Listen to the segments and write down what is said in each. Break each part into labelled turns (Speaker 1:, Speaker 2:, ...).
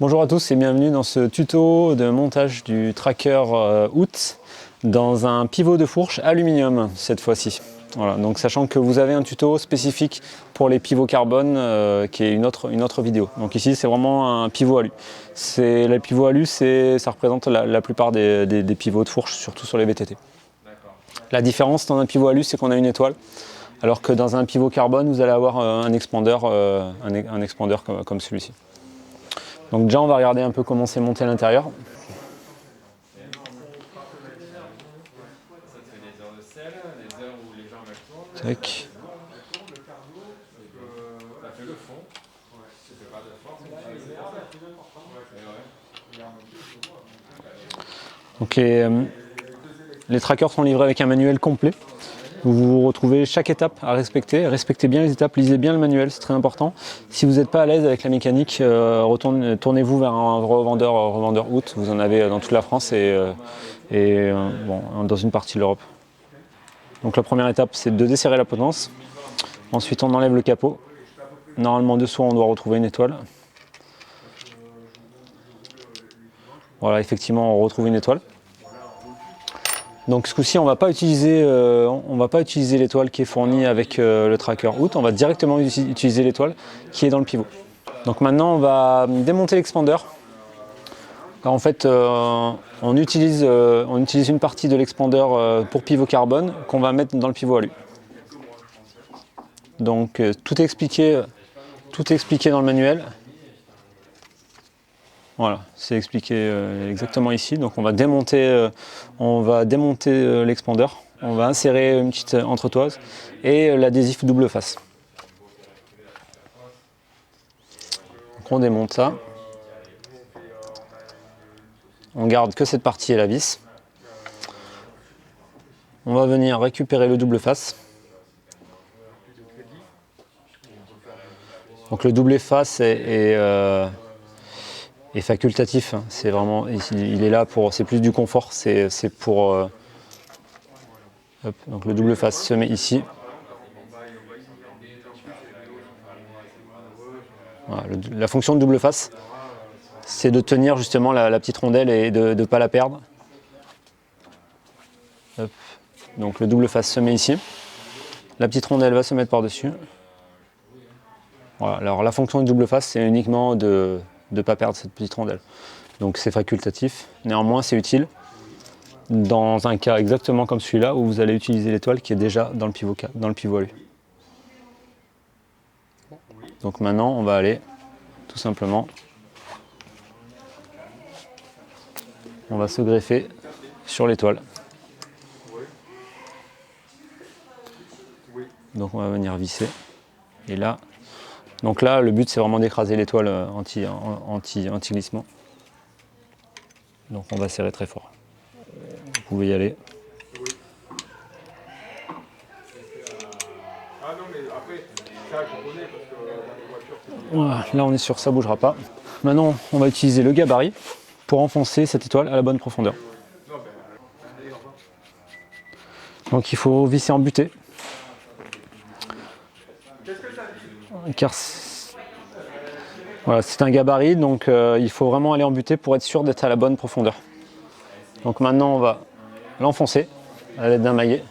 Speaker 1: Bonjour à tous et bienvenue dans ce tuto de montage du tracker OOT dans un pivot de fourche aluminium cette fois-ci. Voilà, donc sachant que vous avez un tuto spécifique pour les pivots carbone qui est une autre vidéo. Donc ici c'est vraiment un pivot alu. Les pivots alu, ça représente la plupart des pivots de fourche, surtout sur les VTT. La différence dans un pivot alu, c'est qu'on a une étoile, alors que dans un pivot carbone, vous allez avoir un expander comme celui-ci. Donc déjà on va regarder un peu comment c'est monté à l'intérieur. Tac. Donc les trackers sont livrés avec un manuel complet. Vous retrouvez chaque étape à respecter. Respectez bien les étapes, lisez bien le manuel, c'est très important. Si vous n'êtes pas à l'aise avec la mécanique, tournez-vous vers un revendeur OOT. Vous en avez dans toute la France et dans une partie de l'Europe. Donc la première étape, c'est de desserrer la potence. Ensuite, on enlève le capot. Normalement, dessous, on doit retrouver une étoile. Voilà, effectivement, on retrouve une étoile. Donc ce coup-ci, on ne va pas utiliser l'étoile qui est fournie avec le tracker OOT. On va directement utiliser l'étoile qui est dans le pivot. Donc maintenant, on va démonter l'expander. En fait, on utilise une partie de l'expander pour pivot carbone qu'on va mettre dans le pivot alu. Donc tout est expliqué dans le manuel. Voilà, c'est expliqué exactement ici. Donc on va démonter l'expander, on va insérer une petite entretoise et l'adhésif double face. Donc on démonte ça. On garde que cette partie et la vis. On va venir récupérer le double face. Donc le double face est facultatif. C'est vraiment, il est là pour, c'est plus du confort. C'est pour. Hop, donc le double face se met ici. Voilà, la fonction de double face, c'est de tenir justement la petite rondelle et de ne pas la perdre. Hop. Donc le double face se met ici. La petite rondelle va se mettre par-dessus. Voilà. Alors la fonction de double face, c'est uniquement de ne pas perdre cette petite rondelle. Donc c'est facultatif. Néanmoins, c'est utile dans un cas exactement comme celui-là où vous allez utiliser l'étoile qui est déjà dans le pivot alu. Donc maintenant, on va aller tout simplement, on va se greffer sur l'étoile. Donc on va venir visser. Et là, donc là, le but c'est vraiment d'écraser l'étoile anti-glissement. Donc on va serrer très fort. Vous pouvez y aller. Voilà, là on est sûr que ça ne bougera pas. Maintenant on va utiliser le gabarit pour enfoncer cette étoile à la bonne profondeur. Donc il faut visser en butée. Car voilà, c'est un gabarit, donc il faut vraiment aller en butée pour être sûr d'être à la bonne profondeur. Donc maintenant on va l'enfoncer à l'aide d'un maillet.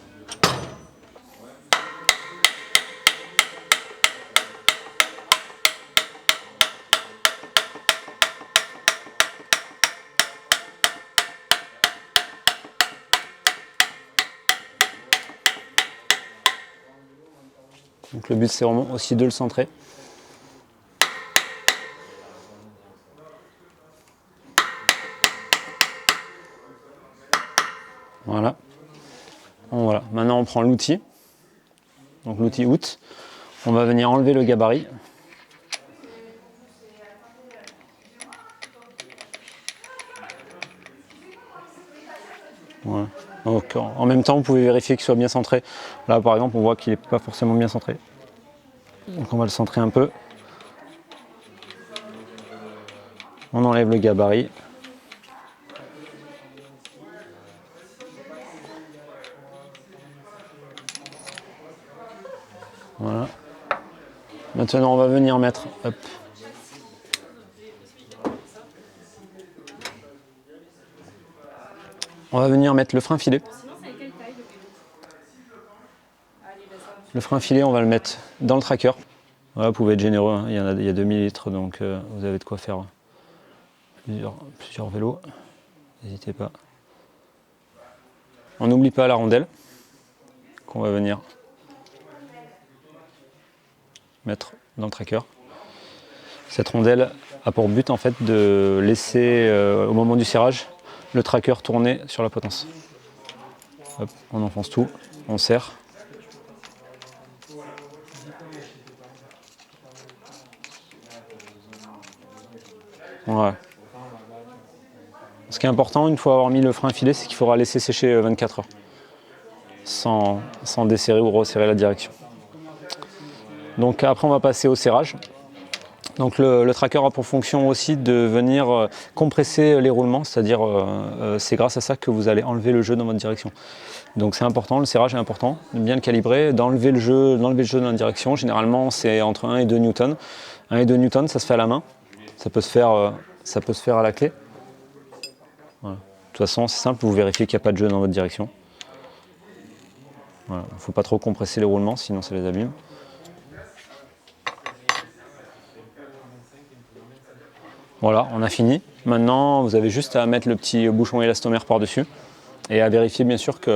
Speaker 1: Donc le but c'est vraiment aussi de le centrer. Voilà. Voilà. Maintenant on prend l'outil, donc l'outil OOT. On va venir enlever le gabarit. Voilà. Donc en même temps vous pouvez vérifier qu'il soit bien centré. Là par exemple on voit qu'il n'est pas forcément bien centré. Donc on va le centrer un peu. On enlève le gabarit. Voilà. Maintenant on va venir mettre, hop, On va venir mettre le frein filet. Le frein filet, on va le mettre dans le tracker. Voilà, vous pouvez être généreux, hein. Il y a 2000 litres, donc vous avez de quoi faire plusieurs vélos. N'hésitez pas. On n'oublie pas la rondelle qu'on va venir mettre dans le tracker. Cette rondelle a pour but en fait de laisser au moment du serrage le tracker tourner sur la potence. Hop, on enfonce tout, on serre. Voilà. Ce qui est important, une fois avoir mis le frein filet, c'est qu'il faudra laisser sécher 24 heures sans desserrer ou resserrer la direction. Donc après on va passer au serrage. Donc le tracker a pour fonction aussi de venir compresser les roulements, c'est-à-dire c'est grâce à ça que vous allez enlever le jeu dans votre direction. Donc c'est important, le serrage est important, de bien le calibrer, d'enlever le jeu dans la direction. Généralement c'est entre 1 et 2 newtons. 1 et 2 newtons, ça se fait à la main, ça peut se faire à la clé. Voilà. De toute façon c'est simple, vous vérifiez qu'il n'y a pas de jeu dans votre direction. Voilà. Il ne faut pas trop compresser les roulements, sinon ça les abîme. Voilà, on a fini. Maintenant, vous avez juste à mettre le petit bouchon élastomère par-dessus et à vérifier bien sûr qu'il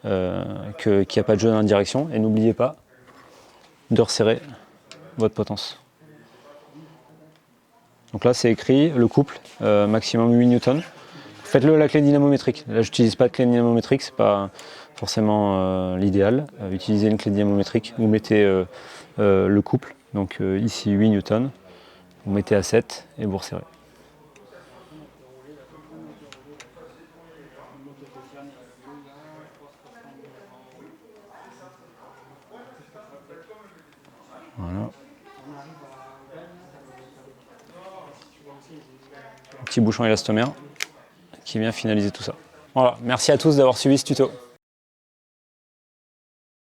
Speaker 1: n'y a pas de jeu dans la direction. Et n'oubliez pas de resserrer votre potence. Donc là, c'est écrit, le couple, maximum 8 newtons. Faites-le à la clé dynamométrique. Là, je n'utilise pas de clé dynamométrique, c'est pas forcément l'idéal. Utilisez une clé dynamométrique, vous mettez le couple, donc ici 8 newtons. Vous mettez à 7 et vous resserrez. Voilà. Un petit bouchon élastomère qui vient finaliser tout ça. Voilà, merci à tous d'avoir suivi ce tuto.